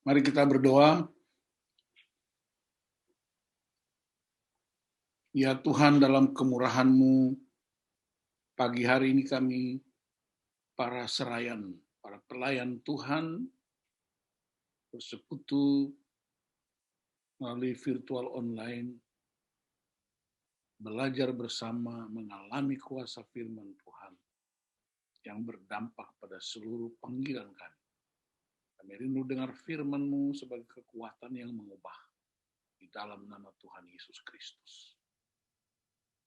Mari kita berdoa. Ya Tuhan, dalam kemurahan-Mu, pagi hari ini kami, para serayan, para pelayan Tuhan, bersekutu melalui virtual online, belajar bersama, mengalami kuasa firman Tuhan yang berdampak pada seluruh panggilan kami. Kami rindu dengar firman-Mu sebagai kekuatan yang mengubah. Di dalam nama Tuhan Yesus Kristus.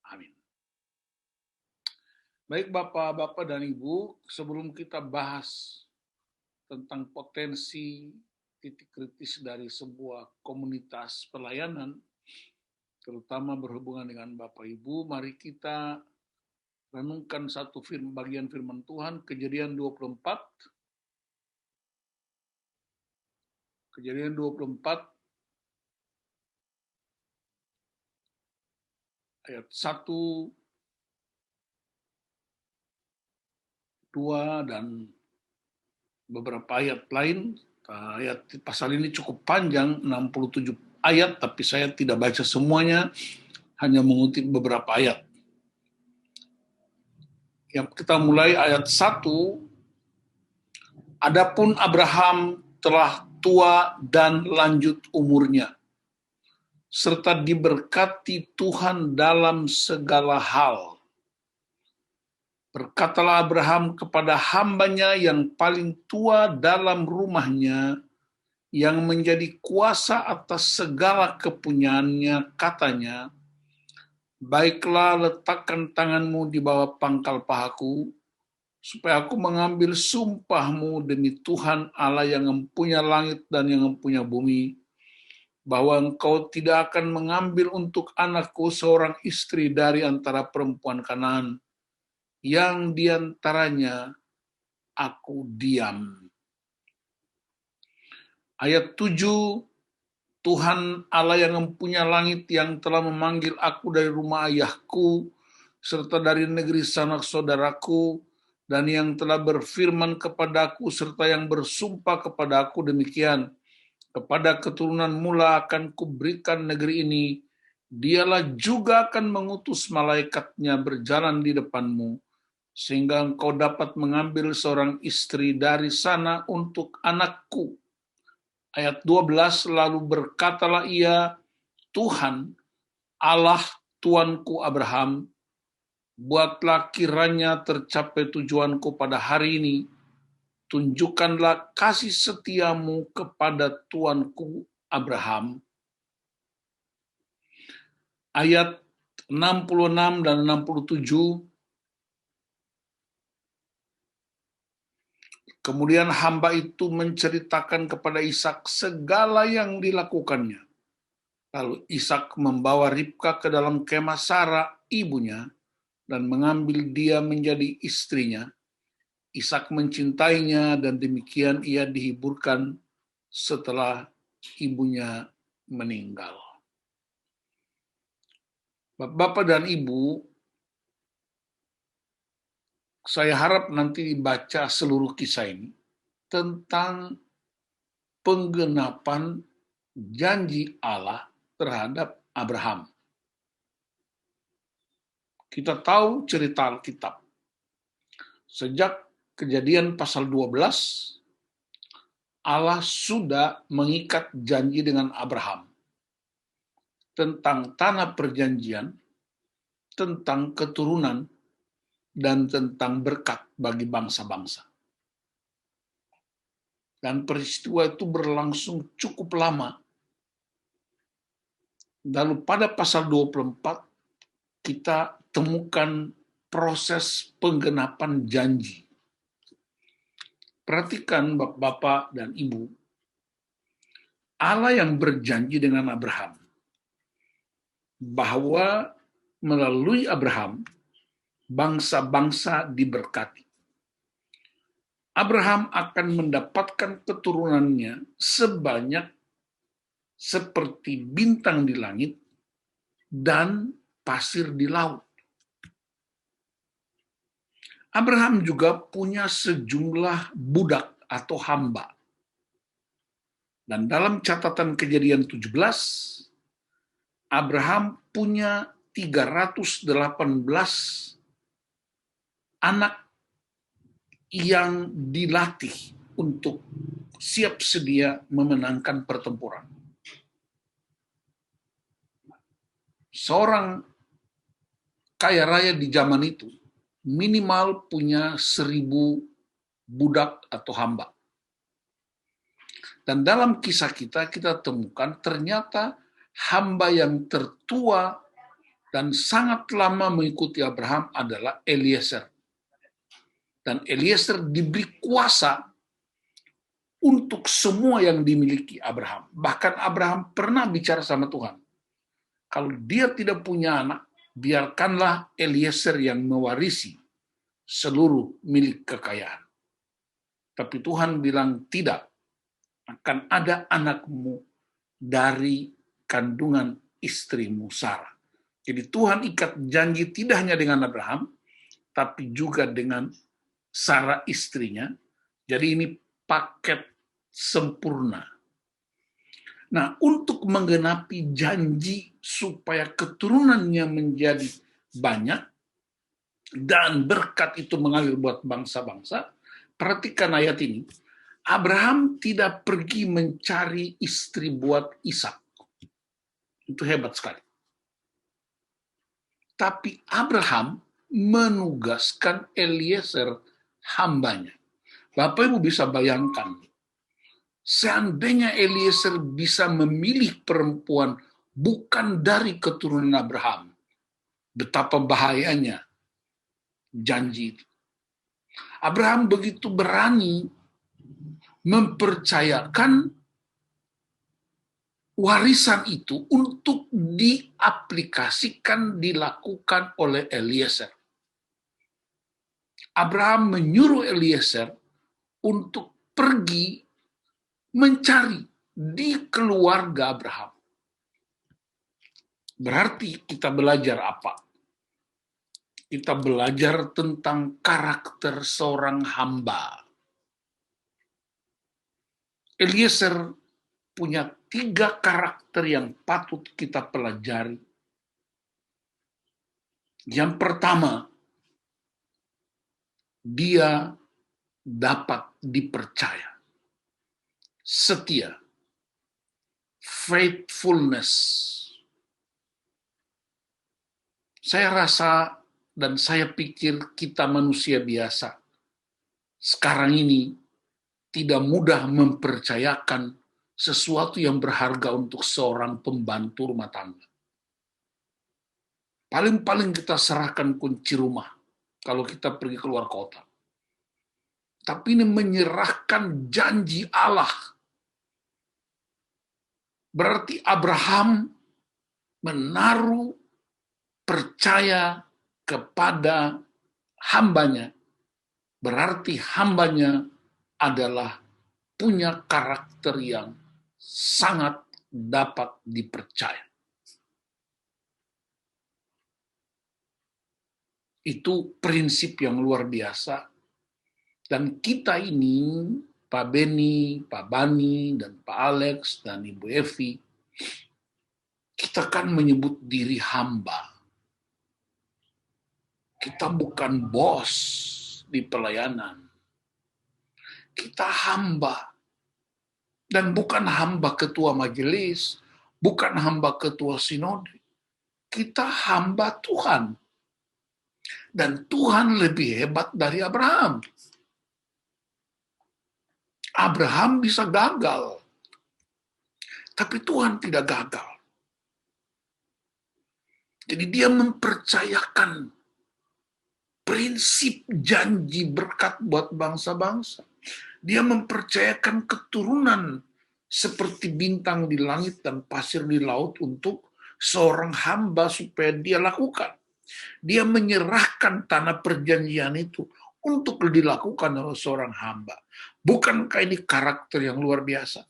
Amin. Baik Bapak-Bapak dan Ibu, sebelum kita bahas tentang potensi titik kritis dari sebuah komunitas pelayanan, terutama berhubungan dengan Bapak Ibu, mari kita renungkan satu bagian firman Tuhan, Kejadian 24. Kejadian 24 ayat 1, 2, dan beberapa ayat lain. Ayat pasal ini cukup panjang, 67 ayat, tapi saya tidak baca semuanya, hanya mengutip beberapa ayat. Yang kita mulai ayat 1, adapun Abraham telah tua dan lanjut umurnya, serta diberkati Tuhan dalam segala hal. Berkatalah Abraham kepada hambanya yang paling tua dalam rumahnya, yang menjadi kuasa atas segala kepunyaannya, katanya, baiklah, letakkan tanganmu di bawah pangkal pahaku, supaya aku mengambil sumpahmu demi Tuhan Allah yang mempunyai langit dan yang mempunyai bumi, bahwa engkau tidak akan mengambil untuk anakku seorang istri dari antara perempuan Kanaan, yang diantaranya aku diam. Ayat 7, Tuhan Allah yang mempunyai langit yang telah memanggil aku dari rumah ayahku, serta dari negeri sanak saudaraku, dan yang telah berfirman kepadaku, serta yang bersumpah kepadaku demikian, kepada keturunan mula akan kuberikan negeri ini, dialah juga akan mengutus malaikatnya berjalan di depanmu, sehingga engkau dapat mengambil seorang istri dari sana untuk anakku. Ayat 12, lalu berkatalah ia, Tuhan, Allah Tuanku Abraham, buatlah kiranya tercapai tujuanku pada hari ini, tunjukkanlah kasih setiamu kepada Tuanku Abraham. Ayat 66 dan 67, kemudian hamba itu menceritakan kepada Ishak segala yang dilakukannya. Lalu Ishak membawa Ribka ke dalam kemah Sara, ibunya, dan mengambil dia menjadi istrinya. Ishak mencintainya, dan demikian ia dihiburkan setelah ibunya meninggal. Bapak dan Ibu, saya harap nanti dibaca seluruh kisah ini tentang penggenapan janji Allah terhadap Abraham. Kita tahu cerita Alkitab. Sejak Kejadian pasal 12, Allah sudah mengikat janji dengan Abraham tentang tanah perjanjian, tentang keturunan, dan tentang berkat bagi bangsa-bangsa. Dan peristiwa itu berlangsung cukup lama. Lalu pada pasal 24, kita temukan proses penggenapan janji. Perhatikan Bapak dan Ibu, Allah yang berjanji dengan Abraham bahwa melalui Abraham bangsa-bangsa diberkati. Abraham akan mendapatkan keturunannya sebanyak seperti bintang di langit dan pasir di laut. Abraham juga punya sejumlah budak atau hamba. Dan dalam catatan Kejadian 17, Abraham punya 318 anak yang dilatih untuk siap sedia memenangkan pertempuran. Seorang kaya raya di zaman itu minimal punya 1.000 budak atau hamba. Dan dalam kisah kita temukan ternyata hamba yang tertua dan sangat lama mengikuti Abraham adalah Eliezer. Dan Eliezer diberi kuasa untuk semua yang dimiliki Abraham. Bahkan Abraham pernah bicara sama Tuhan. Kalau dia tidak punya anak, biarkanlah Eliezer yang mewarisi seluruh milik kekayaan. Tapi Tuhan bilang tidak, akan ada anakmu dari kandungan istrimu Sarah. Jadi Tuhan ikat janji tidak hanya dengan Abraham, tapi juga dengan Sarah istrinya. Jadi ini paket sempurna. Nah, untuk menggenapi janji supaya keturunannya menjadi banyak dan berkat itu mengalir buat bangsa-bangsa, perhatikan ayat ini. Abraham tidak pergi mencari istri buat Ishak. Itu hebat sekali. Tapi Abraham menugaskan Eliezer hambanya. Bapak Ibu bisa bayangkan, seandainya Eliezer bisa memilih perempuan bukan dari keturunan Abraham, betapa bahayanya janji itu. Abraham begitu berani mempercayakan warisan itu untuk diaplikasikan, dilakukan oleh Eliezer. Abraham menyuruh Eliezer untuk pergi mencari di keluarga Abraham. Berarti kita belajar apa? Kita belajar tentang karakter seorang hamba. Eliezer punya 3 karakter yang patut kita pelajari. Yang pertama, dia dapat dipercaya. Setia. Faithfulness. Saya rasa dan saya pikir kita manusia biasa sekarang ini tidak mudah mempercayakan sesuatu yang berharga untuk seorang pembantu rumah tangga. Paling-paling kita serahkan kunci rumah kalau kita pergi keluar kota. Tapi ini menyerahkan janji Allah. Berarti Abraham menaruh percaya kepada hambanya. Berarti hambanya adalah punya karakter yang sangat dapat dipercaya. Itu prinsip yang luar biasa. Dan kita ini, Pak Beni, Pak Bani, dan Pak Alex, dan Ibu Evi, kita kan menyebut diri hamba. Kita bukan bos di pelayanan. Kita hamba. Dan bukan hamba ketua majelis, bukan hamba ketua sinode. Kita hamba Tuhan. Dan Tuhan lebih hebat dari Abraham. Abraham bisa gagal. Tapi Tuhan tidak gagal. Jadi dia mempercayakan prinsip janji berkat buat bangsa-bangsa. Dia mempercayakan keturunan seperti bintang di langit dan pasir di laut untuk seorang hamba supaya dia lakukan. Dia menyerahkan tanah perjanjian itu untuk dilakukan oleh seorang hamba. Bukankah ini karakter yang luar biasa?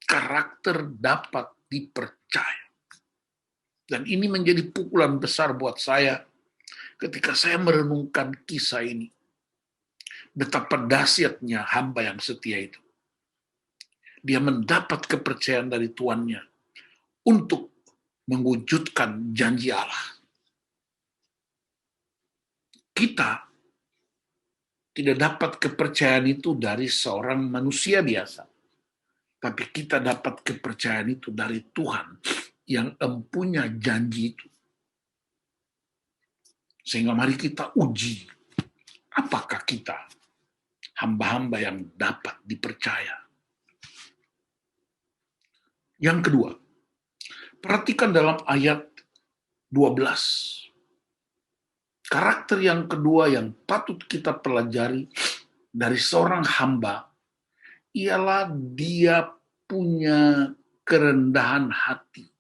Karakter dapat dipercaya. Dan ini menjadi pukulan besar buat saya ketika saya merenungkan kisah ini. Betapa dahsyatnya hamba yang setia itu. Dia mendapat kepercayaan dari tuannya untuk mewujudkan janji Allah. Kita tidak dapat kepercayaan itu dari seorang manusia biasa, tapi kita dapat kepercayaan itu dari Tuhan yang empunya janji itu. Sehingga mari kita uji, apakah kita hamba-hamba yang dapat dipercaya. Yang kedua, perhatikan dalam ayat 12. Karakter yang kedua yang patut kita pelajari dari seorang hamba ialah dia punya kerendahan hati.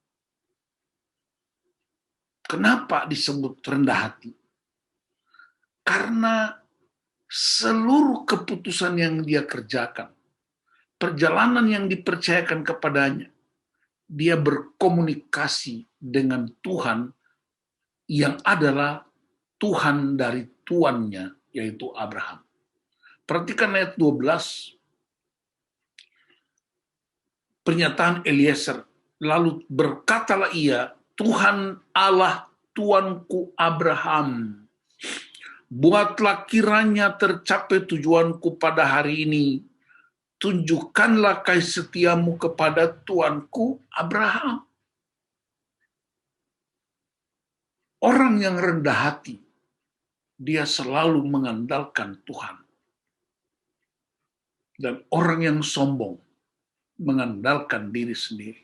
Kenapa disebut rendah hati? Karena seluruh keputusan yang dia kerjakan, perjalanan yang dipercayakan kepadanya, dia berkomunikasi dengan Tuhan yang adalah Tuhan dari tuannya, yaitu Abraham. Perhatikan ayat 12, pernyataan Eliezer. Lalu berkatalah ia, Tuhan Allah tuanku Abraham, buatlah kiranya tercapai tujuanku pada hari ini. Tunjukkanlah kasih setiamu kepada tuanku Abraham. Orang yang rendah hati, dia selalu mengandalkan Tuhan. Dan orang yang sombong mengandalkan diri sendiri.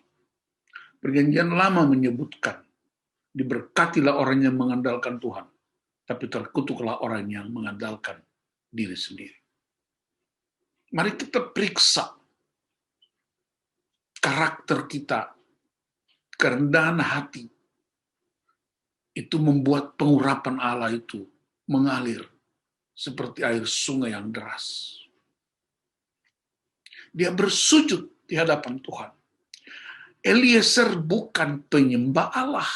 Perjanjian Lama menyebutkan, diberkatilah orang yang mengandalkan Tuhan, tapi terkutuklah orang yang mengandalkan diri sendiri. Mari kita periksa karakter kita, kerendahan hati, itu membuat pengurapan Allah itu mengalir seperti air sungai yang deras. Dia bersujud di hadapan Tuhan. Eliezer bukan penyembah Allah.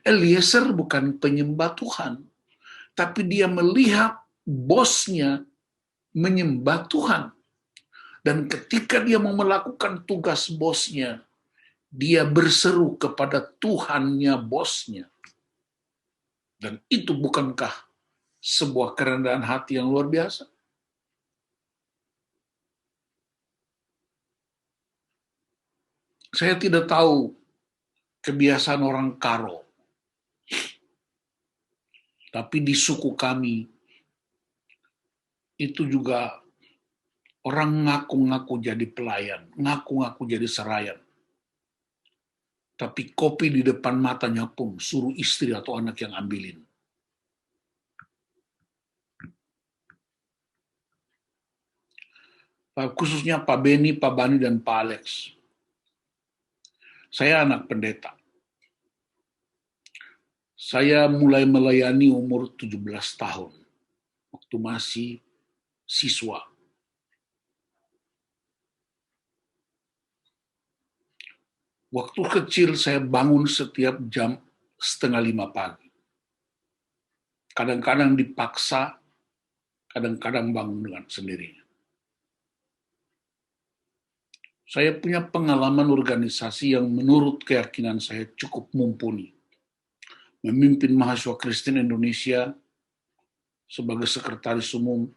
Eliezer bukan penyembah Tuhan. Tapi dia melihat bosnya menyembah Tuhan. Dan ketika dia mau melakukan tugas bosnya, dia berseru kepada Tuhannya bosnya. Dan itu bukankah sebuah kerendahan hati yang luar biasa? Saya tidak tahu kebiasaan orang Karo, tapi di suku kami itu juga orang ngaku-ngaku jadi pelayan, ngaku-ngaku jadi serayan. Tapi kopi di depan matanya pun suruh istri atau anak yang ambilin. Khususnya Pak Beni, Pak Bani, dan Pak Alex. Saya anak pendeta. Saya mulai melayani umur 17 tahun, waktu masih siswa. Waktu kecil saya bangun setiap jam 4:30 pagi. Kadang-kadang dipaksa, kadang-kadang bangun dengan sendirinya. Saya punya pengalaman organisasi yang menurut keyakinan saya cukup mumpuni. Memimpin mahasiswa Kristen Indonesia sebagai sekretaris umum,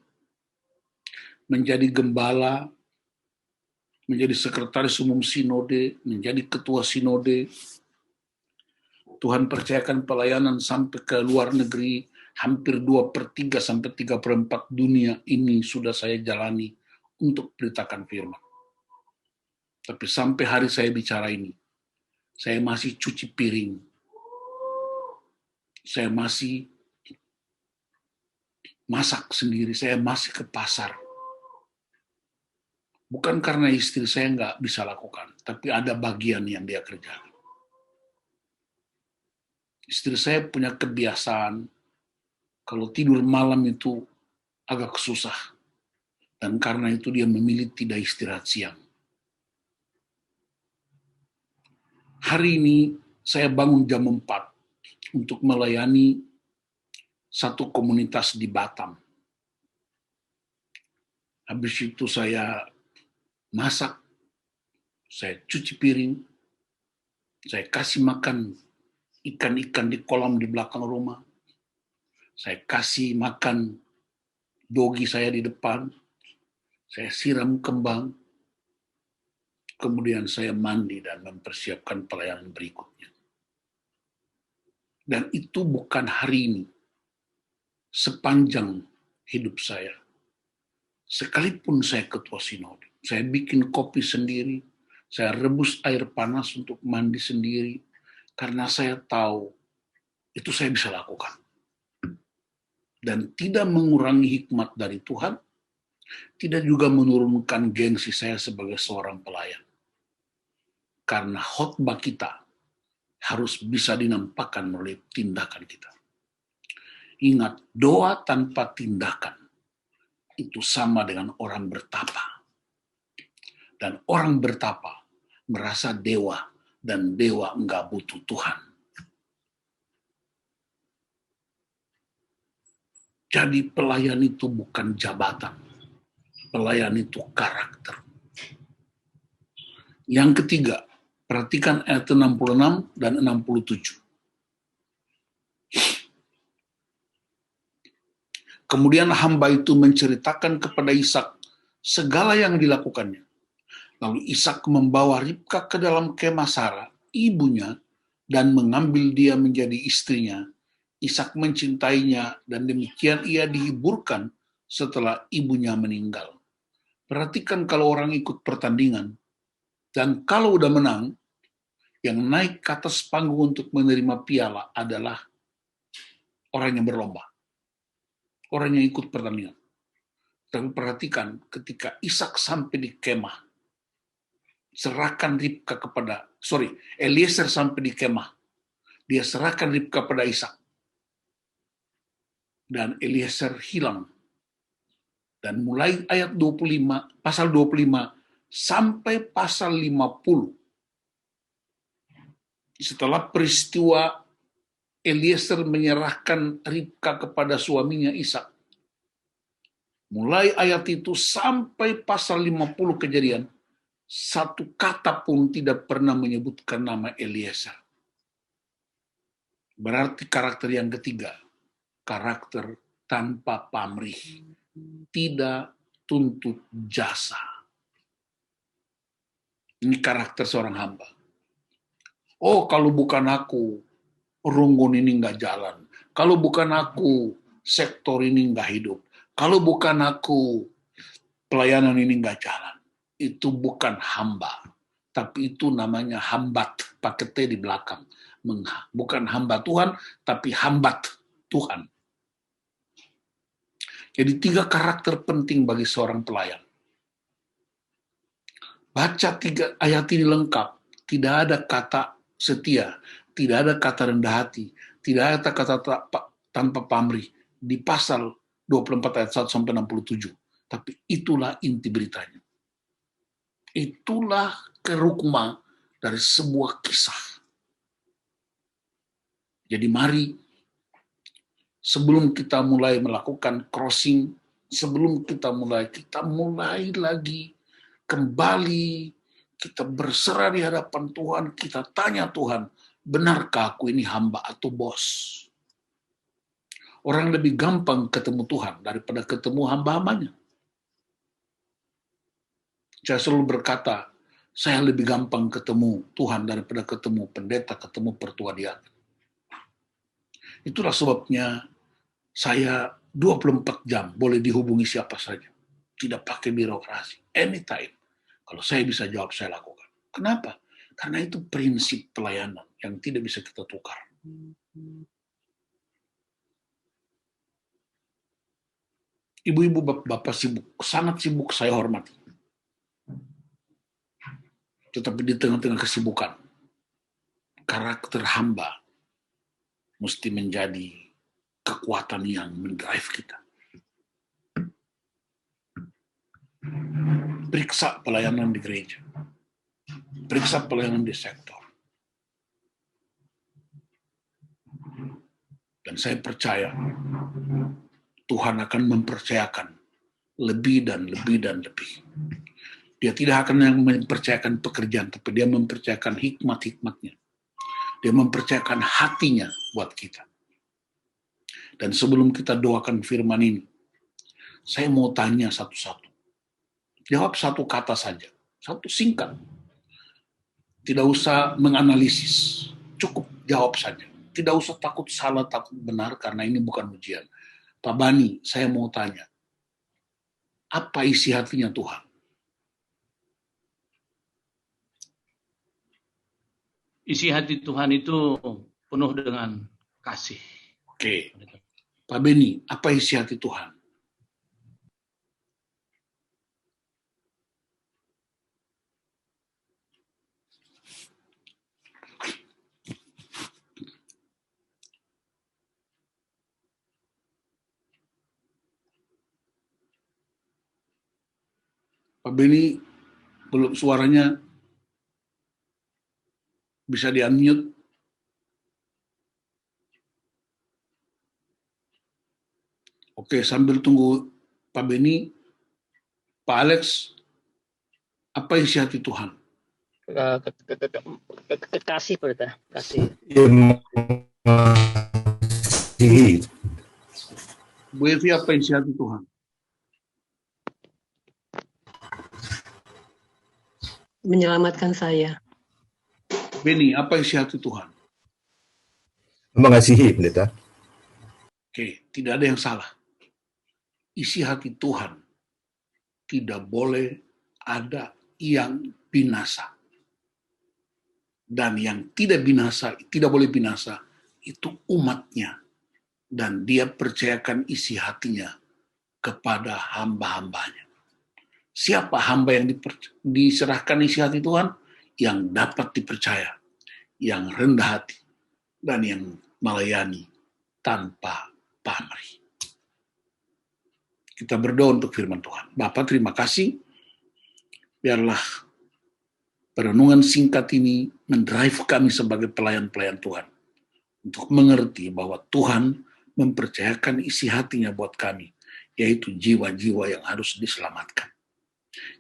menjadi gembala, menjadi sekretaris umum sinode, menjadi ketua sinode. Tuhan percayakan pelayanan sampai ke luar negeri, hampir 2/3 sampai 3/4 dunia ini sudah saya jalani untuk beritakan firman. Tapi sampai hari saya bicara ini, saya masih cuci piring. Saya masih masak sendiri, saya masih ke pasar. Bukan karena istri saya nggak bisa lakukan, tapi ada bagian yang dia kerjakan. Istri saya punya kebiasaan, kalau tidur malam itu agak susah. Dan karena itu dia memilih tidak istirahat siang. Hari ini saya bangun jam 4 untuk melayani satu komunitas di Batam. Habis itu saya masak, saya cuci piring, saya kasih makan ikan-ikan di kolam di belakang rumah, saya kasih makan dogi saya di depan, saya siram kembang, kemudian saya mandi dan mempersiapkan pelayanan berikutnya. Dan itu bukan hari ini, sepanjang hidup saya. Sekalipun saya ketua sinode, saya bikin kopi sendiri, saya rebus air panas untuk mandi sendiri, karena saya tahu itu saya bisa lakukan. Dan tidak mengurangi hikmat dari Tuhan, tidak juga menurunkan gengsi saya sebagai seorang pelayan. Karena khotbah kita harus bisa dinampakkan melalui tindakan kita. Ingat, doa tanpa tindakan itu sama dengan orang bertapa. Dan orang bertapa merasa dewa, dan dewa enggak butuh Tuhan. Jadi pelayan itu bukan jabatan. Pelayan itu karakter. Yang ketiga, perhatikan ayat 66 dan 67. Kemudian hamba itu menceritakan kepada Ishak segala yang dilakukannya. Lalu Ishak membawa Ribka ke dalam kemah Sarah, ibunya, dan mengambil dia menjadi istrinya. Ishak mencintainya, dan demikian ia dihiburkan setelah ibunya meninggal. Perhatikan kalau orang ikut pertandingan, dan kalau udah menang, yang naik ke atas panggung untuk menerima piala adalah orang yang berlomba. Orang yang ikut pertandingan. Tapi perhatikan, ketika Ishak sampai di kemah, Eliezer sampai di kemah, dia serahkan Ribka pada Ishak. Dan Eliezer hilang. Dan mulai ayat 25, pasal 25, sampai pasal 50, setelah peristiwa Eliezer menyerahkan Ribka kepada suaminya Ishak, mulai ayat itu sampai pasal 50 Kejadian, satu kata pun tidak pernah menyebutkan nama Eliezer. Berarti karakter yang ketiga, karakter tanpa pamrih, tidak tuntut jasa. Ini karakter seorang hamba. Oh, kalau bukan aku, Runggun ini nggak jalan. Kalau bukan aku, sektor ini nggak hidup. Kalau bukan aku, pelayanan ini nggak jalan. Itu bukan hamba, tapi itu namanya hambat, pakai T di belakang. Bukan hamba Tuhan, tapi hambat Tuhan. Jadi 3 karakter penting bagi seorang pelayan. Baca 3 ayat ini lengkap. Tidak ada kata setia, tidak ada kata rendah hati, tidak ada kata tanpa pamrih di pasal 24 ayat 1 sampai 67. Tapi itulah inti beritanya. Itulah kerukma dari sebuah kisah. Jadi mari, sebelum kita mulai melakukan crossing, sebelum kita mulai lagi kembali, kita berserah di hadapan Tuhan, kita tanya Tuhan, benarkah aku ini hamba atau bos? Orang lebih gampang ketemu Tuhan daripada ketemu hamba-hambanya. Saya selalu berkata, saya lebih gampang ketemu Tuhan daripada ketemu pendeta, ketemu pertua di atas. Itulah sebabnya saya 24 jam boleh dihubungi siapa saja. Tidak pakai birokrasi. Anytime. Kalau saya bisa jawab, saya lakukan. Kenapa? Karena itu prinsip pelayanan yang tidak bisa kita tukar. Ibu-ibu, bapak sibuk, sangat sibuk, saya hormati. Tetapi di tengah-tengah kesibukan, karakter hamba mesti menjadi kekuatan yang mendrive kita. Periksa pelayanan di gereja. Periksa pelayanan di sektor. Dan saya percaya Tuhan akan mempercayakan lebih dan lebih dan lebih. Dia tidak akan yang mempercayakan pekerjaan, tapi dia mempercayakan hikmat-hikmatnya. Dia mempercayakan hatinya buat kita. Dan sebelum kita doakan firman ini, saya mau tanya satu-satu. Jawab satu kata saja, satu singkat. Tidak usah menganalisis, cukup jawab saja. Tidak usah takut salah, takut benar, karena ini bukan ujian. Pak Bani, saya mau tanya, apa isi hatinya Tuhan? Isi hati Tuhan itu penuh dengan kasih. Oke. Pak Beni, apa isi hati Tuhan? Pak Beni, belum suaranya bisa di-unmute. Oke, sambil tunggu Pak Beni, Pak Alex, apa isi hati Tuhan? Kasih, Pak. Kasih. Bu Evi, apa isi hati Tuhan? Menyelamatkan saya. Beni, apa isi hati Tuhan? Mengasihi, Pendeta. Oke, tidak ada yang salah. Isi hati Tuhan tidak boleh ada yang binasa. Dan yang tidak binasa, tidak boleh binasa, itu umatnya. Dan dia percayakan isi hatinya kepada hamba-hambanya. Siapa hamba yang diserahkan isi hati Tuhan? Yang dapat dipercaya, yang rendah hati, dan yang melayani tanpa pamrih. Kita berdoa untuk firman Tuhan. Bapa, terima kasih. Biarlah perenungan singkat ini mendrive kami sebagai pelayan-pelayan Tuhan untuk mengerti bahwa Tuhan mempercayakan isi hatinya buat kami, yaitu jiwa-jiwa yang harus diselamatkan.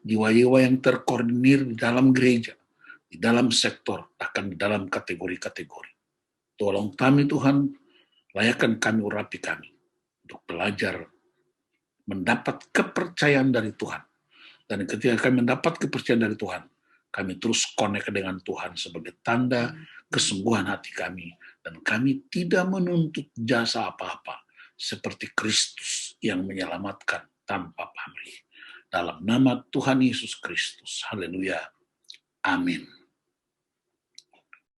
Jiwa-jiwa yang terkoordinir di dalam gereja, di dalam sektor, bahkan di dalam kategori-kategori. Tolong kami Tuhan, layakkan kami, urapi kami, untuk belajar mendapat kepercayaan dari Tuhan. Dan ketika kami mendapat kepercayaan dari Tuhan, kami terus connect dengan Tuhan sebagai tanda kesembuhan hati kami. Dan kami tidak menuntut jasa apa-apa, seperti Kristus yang menyelamatkan tanpa pamrih. Dalam nama Tuhan Yesus Kristus. Haleluya. Amin.